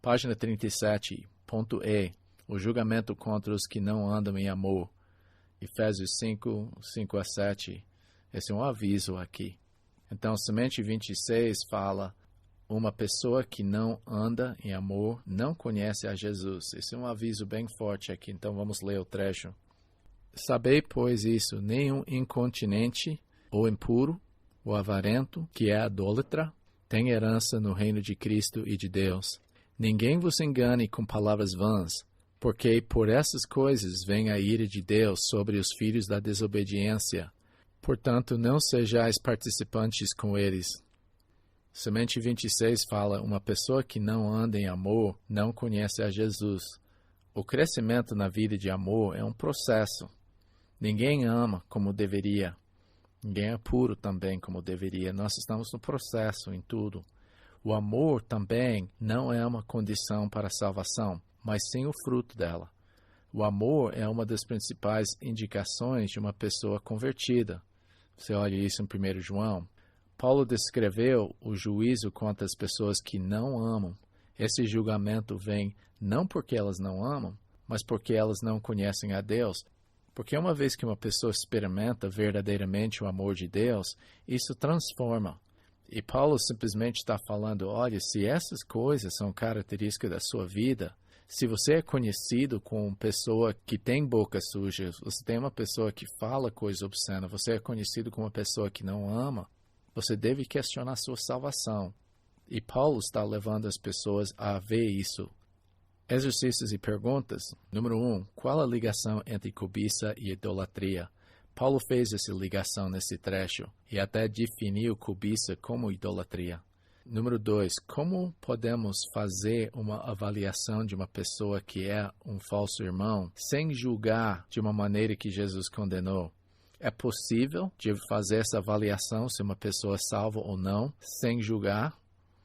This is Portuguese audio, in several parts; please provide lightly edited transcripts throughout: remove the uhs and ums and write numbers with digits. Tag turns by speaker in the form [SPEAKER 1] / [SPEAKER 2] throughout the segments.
[SPEAKER 1] Página 37, ponto E. O julgamento contra os que não andam em amor. Efésios 5, 5 a 7. Esse é um aviso aqui. Então, semente 26 fala: uma pessoa que não anda em amor não conhece a Jesus. Esse é um aviso bem forte aqui. Então, vamos ler o trecho. Sabei, pois, isso: nenhum incontinente ou impuro, ou avarento, que é idólatra, tem herança no reino de Cristo e de Deus. Ninguém vos engane com palavras vãs, porque por essas coisas vem a ira de Deus sobre os filhos da desobediência. Portanto, não sejais participantes com eles. Semente 26 fala: uma pessoa que não anda em amor não conhece a Jesus. O crescimento na vida de amor é um processo. Ninguém ama como deveria. Ninguém é puro também como deveria. Nós estamos no processo em tudo. O amor também não é uma condição para a salvação, mas sim o fruto dela. O amor é uma das principais indicações de uma pessoa convertida. Você olha isso em 1 João. Paulo descreveu o juízo contra as pessoas que não amam. Esse julgamento vem não porque elas não amam, mas porque elas não conhecem a Deus. Porque uma vez que uma pessoa experimenta verdadeiramente o amor de Deus, isso transforma. E Paulo simplesmente está falando: olha, se essas coisas são características da sua vida, se você é conhecido como uma pessoa que tem boca suja, você tem uma pessoa que fala coisa obscena, você é conhecido como uma pessoa que não ama, você deve questionar sua salvação. E Paulo está levando as pessoas a ver isso. Exercícios e perguntas. Número 1. Qual a ligação entre cobiça e idolatria? Paulo fez essa ligação nesse trecho e até definiu cobiça como idolatria. Número 2. Como podemos fazer uma avaliação de uma pessoa que é um falso irmão sem julgar de uma maneira que Jesus condenou? É possível de fazer essa avaliação se uma pessoa é salva ou não, sem julgar?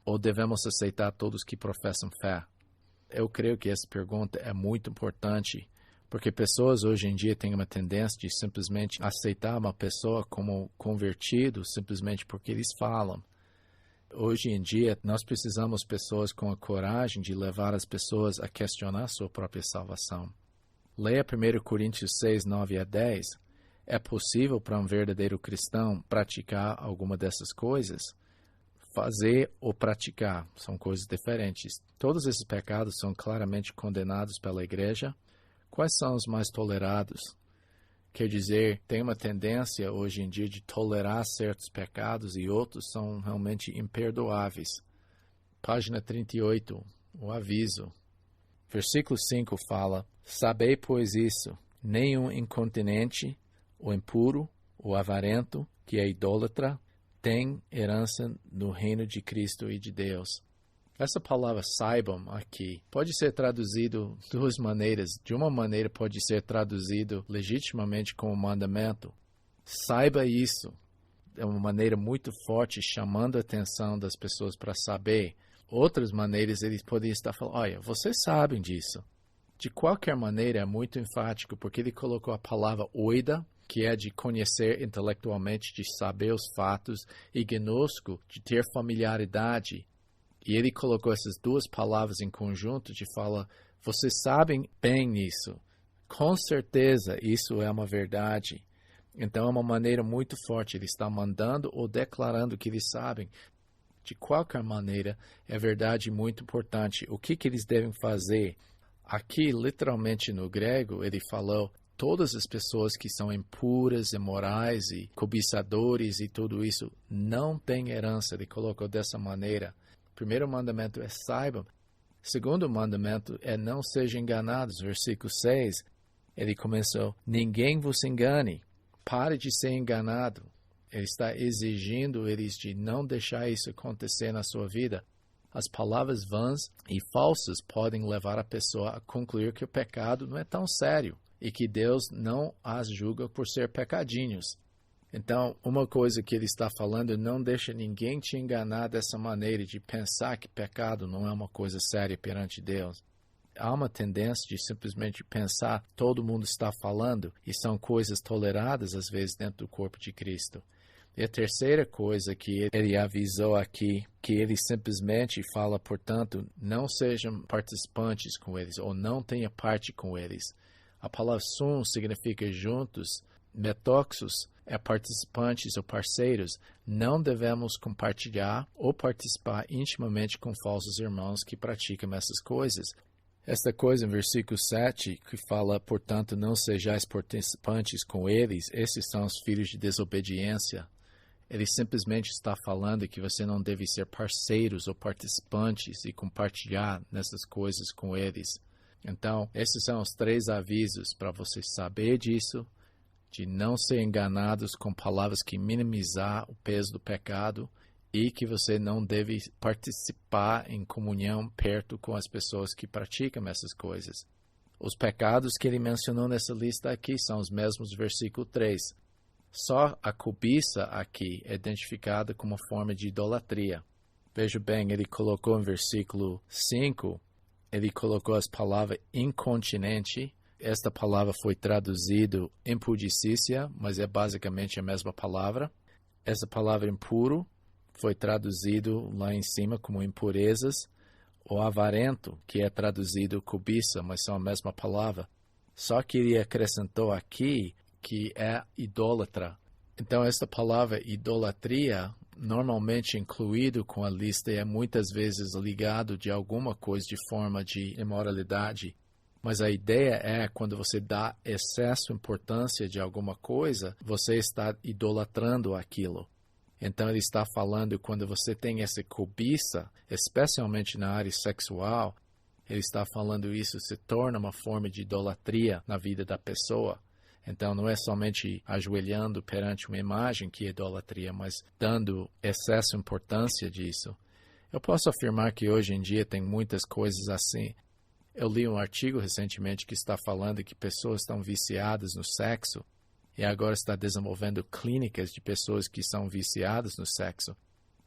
[SPEAKER 1] Ou devemos aceitar todos que professam fé? Eu creio que essa pergunta é muito importante, porque pessoas hoje em dia têm uma tendência de simplesmente aceitar uma pessoa como convertido simplesmente porque eles falam. Hoje em dia, nós precisamos de pessoas com a coragem de levar as pessoas a questionar sua própria salvação. Leia 1 Coríntios 6, 9 a 10. É possível para um verdadeiro cristão praticar alguma dessas coisas? Fazer ou praticar são coisas diferentes. Todos esses pecados são claramente condenados pela igreja. Quais são os mais tolerados? Quer dizer, tem uma tendência hoje em dia de tolerar certos pecados e outros são realmente imperdoáveis. Página 38, o aviso. Versículo 5 fala: sabei, pois, isso: nenhum incontinente, ou impuro, ou avarento, que é idólatra, tem herança no reino de Cristo e de Deus. Essa palavra saibam aqui pode ser traduzido de duas maneiras. De uma maneira pode ser traduzido legitimamente como mandamento. Saiba isso. É uma maneira muito forte chamando a atenção das pessoas para saber. Outras maneiras eles podem estar falando: olha, vocês sabem disso. De qualquer maneira é muito enfático porque ele colocou a palavra oida, que é de conhecer intelectualmente, de saber os fatos, e gnosco, de ter familiaridade. E ele colocou essas duas palavras em conjunto de falar: vocês sabem bem nisso. Com certeza isso é uma verdade. Então é uma maneira muito forte. Ele está mandando ou declarando que eles sabem. De qualquer maneira, é verdade muito importante. O que eles devem fazer? Aqui, literalmente no grego, ele falou: todas as pessoas que são impuras, imorais e cobiçadores e tudo isso não têm herança. Ele colocou dessa maneira. O primeiro mandamento é saibam. O segundo mandamento é não sejam enganados. Versículo 6, ele começou: ninguém vos engane. Pare de ser enganado. Ele está exigindo eles de não deixar isso acontecer na sua vida. As palavras vãs e falsas podem levar a pessoa a concluir que o pecado não é tão sério e que Deus não as julga por ser pecadinhos. Então, uma coisa que ele está falando: não deixa ninguém te enganar dessa maneira de pensar que pecado não é uma coisa séria perante Deus. Há uma tendência de simplesmente pensar todo mundo está falando e são coisas toleradas às vezes dentro do corpo de Cristo. E a terceira coisa que ele avisou aqui, que ele simplesmente fala, portanto, não sejam participantes com eles, ou não tenha parte com eles. A palavra sum significa juntos, metoxos é participantes ou parceiros. Não devemos compartilhar ou participar intimamente com falsos irmãos que praticam essas coisas. Esta coisa em versículo 7, que fala, portanto, não sejais participantes com eles, esses são os filhos de desobediência. Ele simplesmente está falando que você não deve ser parceiros ou participantes e compartilhar nessas coisas com eles. Então, esses são os 3 avisos para você saber disso, de não ser enganados com palavras que minimizar o peso do pecado e que você não deve participar em comunhão perto com as pessoas que praticam essas coisas. Os pecados que ele mencionou nessa lista aqui são os mesmos do versículo 3. Só a cobiça aqui é identificada como forma de idolatria. Veja bem, ele colocou em versículo 5, ele colocou as palavras incontinente. Esta palavra foi traduzida impudicícia, mas é basicamente a mesma palavra. Essa palavra impuro foi traduzido lá em cima como impurezas. O avarento, que é traduzido cobiça, mas são a mesma palavra. Só que ele acrescentou aqui que é idólatra. Então, esta palavra idolatria, normalmente incluído com a lista, é muitas vezes ligado de alguma coisa de forma de imoralidade. Mas a ideia é, quando você dá excesso de importância de alguma coisa, você está idolatrando aquilo. Então, ele está falando, quando você tem essa cobiça, especialmente na área sexual, ele está falando isso se torna uma forma de idolatria na vida da pessoa. Então, não é somente ajoelhando perante uma imagem que é idolatria, mas dando excesso de importância disso. Eu posso afirmar que hoje em dia tem muitas coisas assim. Eu li um artigo recentemente que está falando que pessoas estão viciadas no sexo e agora está desenvolvendo clínicas de pessoas que são viciadas no sexo.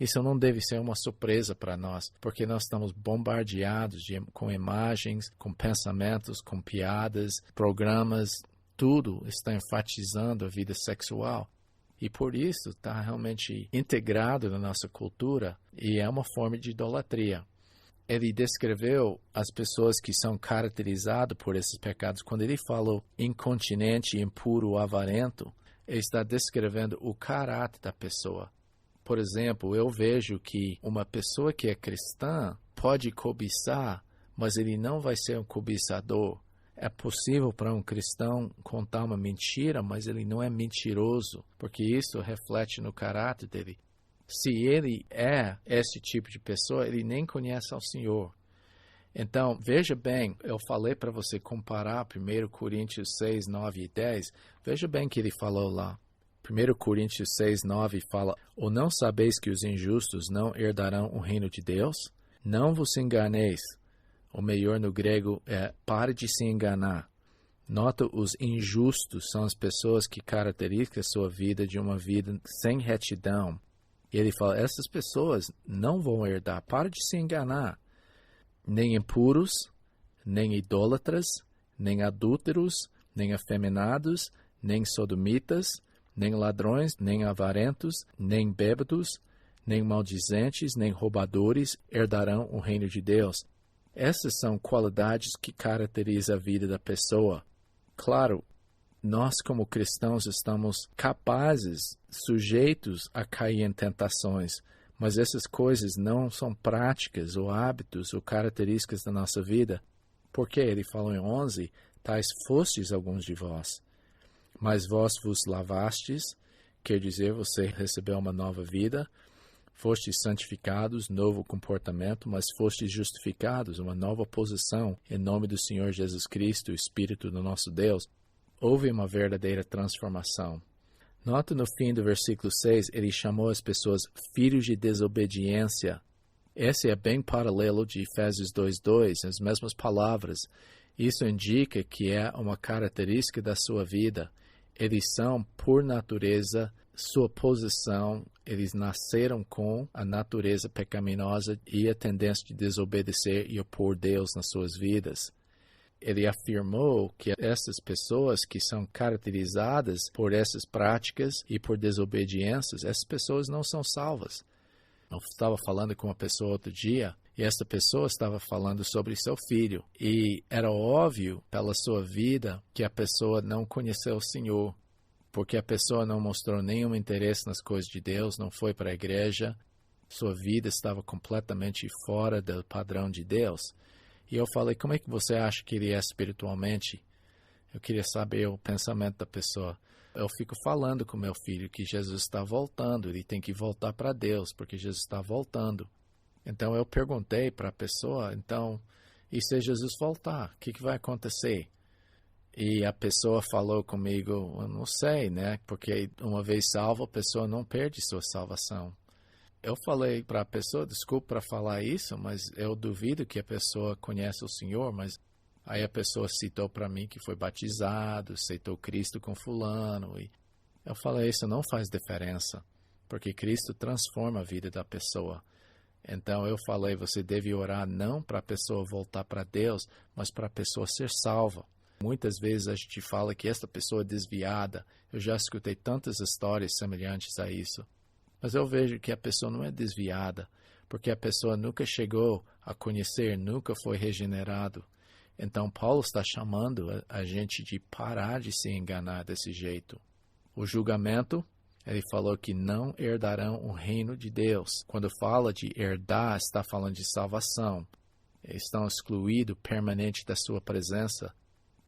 [SPEAKER 1] Isso não deve ser uma surpresa para nós, porque nós estamos bombardeados com imagens, com pensamentos, com piadas, programas. Tudo está enfatizando a vida sexual. E por isso está realmente integrado na nossa cultura e é uma forma de idolatria. Ele descreveu as pessoas que são caracterizadas por esses pecados. Quando ele falou incontinente, impuro, avarento, ele está descrevendo o caráter da pessoa. Por exemplo, eu vejo que uma pessoa que é cristã pode cobiçar, mas ele não vai ser um cobiçador. É possível para um cristão contar uma mentira, mas ele não é mentiroso, porque isso reflete no caráter dele. Se ele é esse tipo de pessoa, ele nem conhece ao Senhor. Então, veja bem, eu falei para você comparar 1 Coríntios 6, 9 e 10. Veja bem que ele falou lá. 1 Coríntios 6, 9 fala: ou não sabeis que os injustos não herdarão o reino de Deus? Não vos enganeis. O melhor no grego é pare de se enganar. Nota, os injustos são as pessoas que caracterizam a sua vida de uma vida sem retidão. E ele fala, essas pessoas não vão herdar. Pare de se enganar. Nem impuros, nem idólatras, nem adúlteros, nem afeminados, nem sodomitas, nem ladrões, nem avarentos, nem bêbados, nem maldizentes, nem roubadores herdarão o reino de Deus. Essas são qualidades que caracterizam a vida da pessoa. Claro, nós como cristãos estamos capazes, sujeitos a cair em tentações, mas essas coisas não são práticas ou hábitos ou características da nossa vida. Porque ele falou em 11, tais fostes alguns de vós, mas vós vos lavastes, quer dizer, você recebeu uma nova vida, fostes santificados, novo comportamento, mas fostes justificados, uma nova posição, em nome do Senhor Jesus Cristo, o Espírito do nosso Deus. Houve uma verdadeira transformação. Nota no fim do versículo 6, ele chamou as pessoas filhos de desobediência. Esse é bem paralelo de Efésios 2:2, as mesmas palavras. Isso indica que é uma característica da sua vida. Eles são, por natureza, sua posição, eles nasceram com a natureza pecaminosa e a tendência de desobedecer e opor Deus nas suas vidas. ele afirmou que essas pessoas que são caracterizadas por essas práticas e por desobediências, essas pessoas não são salvas. Eu estava falando com uma pessoa outro dia, e essa pessoa estava falando sobre seu filho. E era óbvio pela sua vida que a pessoa não conheceu o Senhor, porque a pessoa não mostrou nenhum interesse nas coisas de Deus, não foi para a igreja, sua vida estava completamente fora do padrão de Deus. E eu falei, como é que você acha que ele é espiritualmente? Eu queria saber o pensamento da pessoa. Eu fico falando com meu filho que Jesus está voltando, ele tem que voltar para Deus, porque Jesus está voltando. Então eu perguntei para a pessoa, então, e se Jesus voltar, o que vai acontecer? E a pessoa falou comigo, eu não sei, né? Porque uma vez salvo, a pessoa não perde sua salvação. Eu falei para a pessoa, desculpa para falar isso, mas eu duvido que a pessoa conheça o Senhor, mas aí a pessoa citou para mim que foi batizado, aceitou Cristo com fulano. E eu falei, isso não faz diferença, porque Cristo transforma a vida da pessoa. Então eu falei, você deve orar não para a pessoa voltar para Deus, mas para a pessoa ser salva. Muitas vezes a gente fala que essa pessoa é desviada. Eu já escutei tantas histórias semelhantes a isso. Mas eu vejo que a pessoa não é desviada, porque a pessoa nunca chegou a conhecer, nunca foi regenerado. Então Paulo está chamando a gente de parar de se enganar desse jeito. O julgamento, ele falou que não herdarão o reino de Deus. Quando fala de herdar, está falando de salvação. Estão excluídos permanente da sua presença.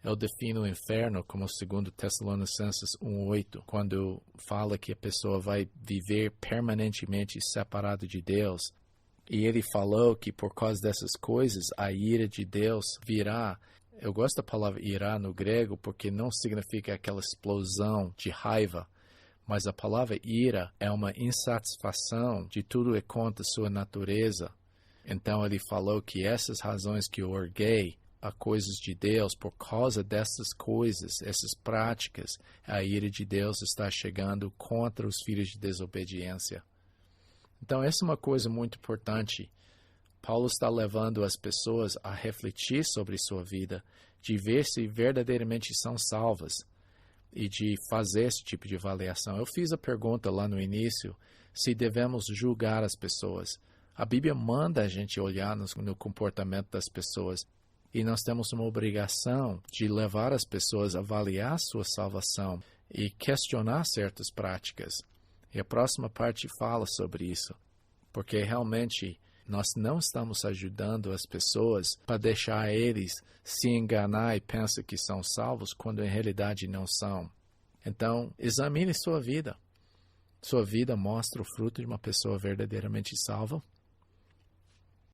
[SPEAKER 1] Eu defino o inferno como 2 Tessalonicenses 1:8, quando fala que a pessoa vai viver permanentemente separado de Deus. E ele falou que por causa dessas coisas, a ira de Deus virá. Eu gosto da palavra irá no grego porque não significa aquela explosão de raiva, mas a palavra ira é uma insatisfação de tudo é contra sua natureza. Então ele falou que essas razões que eu orguei a coisas de Deus, por causa dessas coisas, essas práticas, a ira de Deus está chegando contra os filhos de desobediência. Então, essa é uma coisa muito importante. Paulo está levando as pessoas a refletir sobre sua vida, de ver se verdadeiramente são salvas e de fazer esse tipo de avaliação. Eu fiz a pergunta lá no início, se devemos julgar as pessoas. A Bíblia manda a gente olhar no comportamento das pessoas. E nós temos uma obrigação de levar as pessoas a avaliar sua salvação e questionar certas práticas. E a próxima parte fala sobre isso, porque realmente nós não estamos ajudando as pessoas para deixar eles se enganar e pensar que são salvos quando em realidade não são. Então, examine sua vida. Sua vida mostra o fruto de uma pessoa verdadeiramente salva?